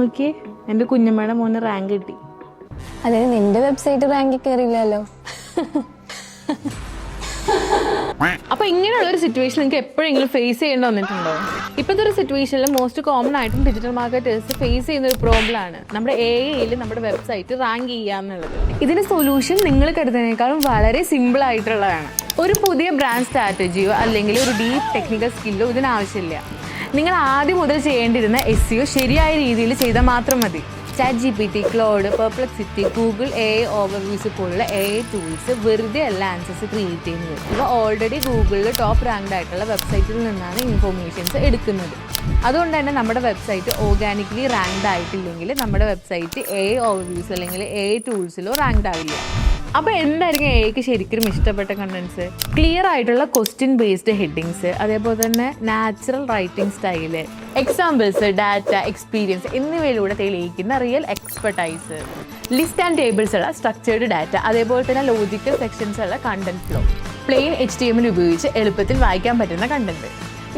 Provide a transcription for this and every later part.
Okay, എൻ്റെ കുഞ്ഞമ്മയുടെ മോന് റാങ്ക് കിട്ടി. അതിന് നിന്റെ വെബ്സൈറ്റ് റാങ്കിൽ കയറിയില്ലല്ലോ. അപ്പൊ ഇങ്ങനെയുള്ള ഒരു സിറ്റുവേഷൻ നിങ്ങൾക്ക് എപ്പോഴെങ്കിലും ഫേസ് ചെയ്യേണ്ടി വന്നിട്ടുണ്ടോ? ഇപ്പോഴത്തെ ഒരു സിറ്റുവേഷനിൽ മോസ്റ്റ് കോമൺ ആയിട്ടും ഡിജിറ്റൽ മാർക്കറ്റേഴ്സ് ഫേസ് ചെയ്യുന്ന ഒരു പ്രോബ്ലം ആണ് നമ്മുടെ AI നമ്മുടെ വെബ്സൈറ്റ് റാങ്ക് ചെയ്യുക എന്നുള്ളത്. ഇതിന് സൊല്യൂഷൻ നിങ്ങൾ കരുതുന്നതിനേക്കാളും വളരെ സിമ്പിൾ ആയിട്ടുള്ളതാണ്. ഒരു പുതിയ ബ്രാൻഡ് സ്ട്രാറ്റജിയോ അല്ലെങ്കിൽ ഒരു ഡീപ്പ് ടെക്നിക്കൽ സ്കില്ലോ ഇതിനാവശ്യമില്ല. നിങ്ങൾ ആദ്യം മുതൽ ചെയ്യേണ്ടിരുന്ന SEO ശരിയായ രീതിയിൽ ചെയ്താൽ മാത്രം മതി. ChatGPT, Claude, Perplexity, Google AI Overviews പോലുള്ള AI ടൂൾസ് വെറുതെ അല്ല ആൻസേഴ്സ് ക്രിയേറ്റ് ചെയ്യുന്നത്. ഇവ ഓൾറെഡി ഗൂഗിളിൽ ടോപ്പ് റാങ്ക്ഡ് ആയിട്ടുള്ള വെബ്സൈറ്റിൽ നിന്നാണ് ഇൻഫോർമേഷൻസ് എടുക്കുന്നത്. അതുകൊണ്ട് തന്നെ നമ്മുടെ വെബ്സൈറ്റ് ഓർഗാനിക്കലി റാങ്ക്ഡ് ആയിട്ടില്ലെങ്കിൽ നമ്മുടെ വെബ്സൈറ്റ് AI Overviews അല്ലെങ്കിൽ AI ടൂൾസിലോ റാങ്ക്ഡ് ആവില്ല. അപ്പോൾ എന്തായിരിക്കും AIക്ക് ശരിക്കും ഇഷ്ടപ്പെട്ട കണ്ടൻസ്? ക്ലിയർ ആയിട്ടുള്ള ക്വസ്റ്റ്യൻ ബേസ്ഡ് ഹെഡിങ്സ്, അതേപോലെ തന്നെ natural writing style, examples, data, experience എന്നിവയിലൂടെ തെളിയിക്കുന്ന real expertise, list and tables ഉള്ള സ്ട്രക്ചേർഡ് ഡാറ്റ, അതേപോലെ തന്നെ ലോജിക്കൽ സെക്ഷൻസ് ഉള്ള കണ്ടന്റ് ഫ്ലോ, പ്ലെയിൻ HTML ഉപയോഗിച്ച് എളുപ്പത്തിൽ വായിക്കാൻ പറ്റുന്ന കണ്ടന്റ്.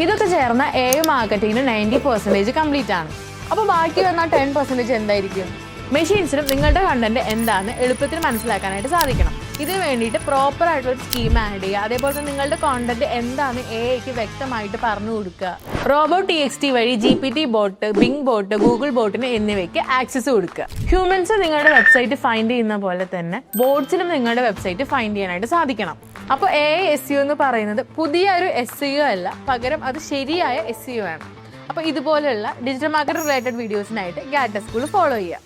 ഇതൊക്കെ ചേർന്ന AI മാർക്കറ്റിംഗിന് 90% കംപ്ലീറ്റ് ആണ്. അപ്പോൾ ബാക്കി വന്ന 10% എന്തായിരിക്കും? മെഷീൻസിനും നിങ്ങളുടെ കണ്ടന്റ് എന്താണെന്ന് എളുപ്പത്തിൽ മനസ്സിലാക്കാനായിട്ട് സാധിക്കണം. ഇതിന് വേണ്ടിയിട്ട് പ്രോപ്പർ ആയിട്ടുള്ള സ്കീം ആഡ് ചെയ്യുക. അതേപോലെ തന്നെ നിങ്ങളുടെ കോണ്ടന്റ് എന്താണെന്ന് AIക്ക് വ്യക്തമായിട്ട് പറഞ്ഞു കൊടുക്കുക. Robo.txt വഴി GPT bot, Bing bot, Google ബോട്ടിന് എന്നിവയ്ക്ക് ആക്സസ് കൊടുക്കുക. ഹ്യൂമൻസ് നിങ്ങളുടെ വെബ്സൈറ്റ് ഫൈൻഡ് ചെയ്യുന്ന പോലെ തന്നെ ബോട്ട്സിനും നിങ്ങളുടെ വെബ്സൈറ്റ് ഫൈൻഡ് ചെയ്യാനായിട്ട് സാധിക്കണം. അപ്പോൾ AI SEO എന്ന് പറയുന്നത് പുതിയൊരു SEO അല്ല, പകരം അത് ശരിയായ SEO ആണ്. അപ്പോൾ ഇതുപോലെയുള്ള ഡിജിറ്റൽ മാർക്കറ്റ് റിലേറ്റഡ് വീഡിയോസിനായിട്ട് ഗാറ്റ സ്കൂൾ ഫോളോ ചെയ്യുക.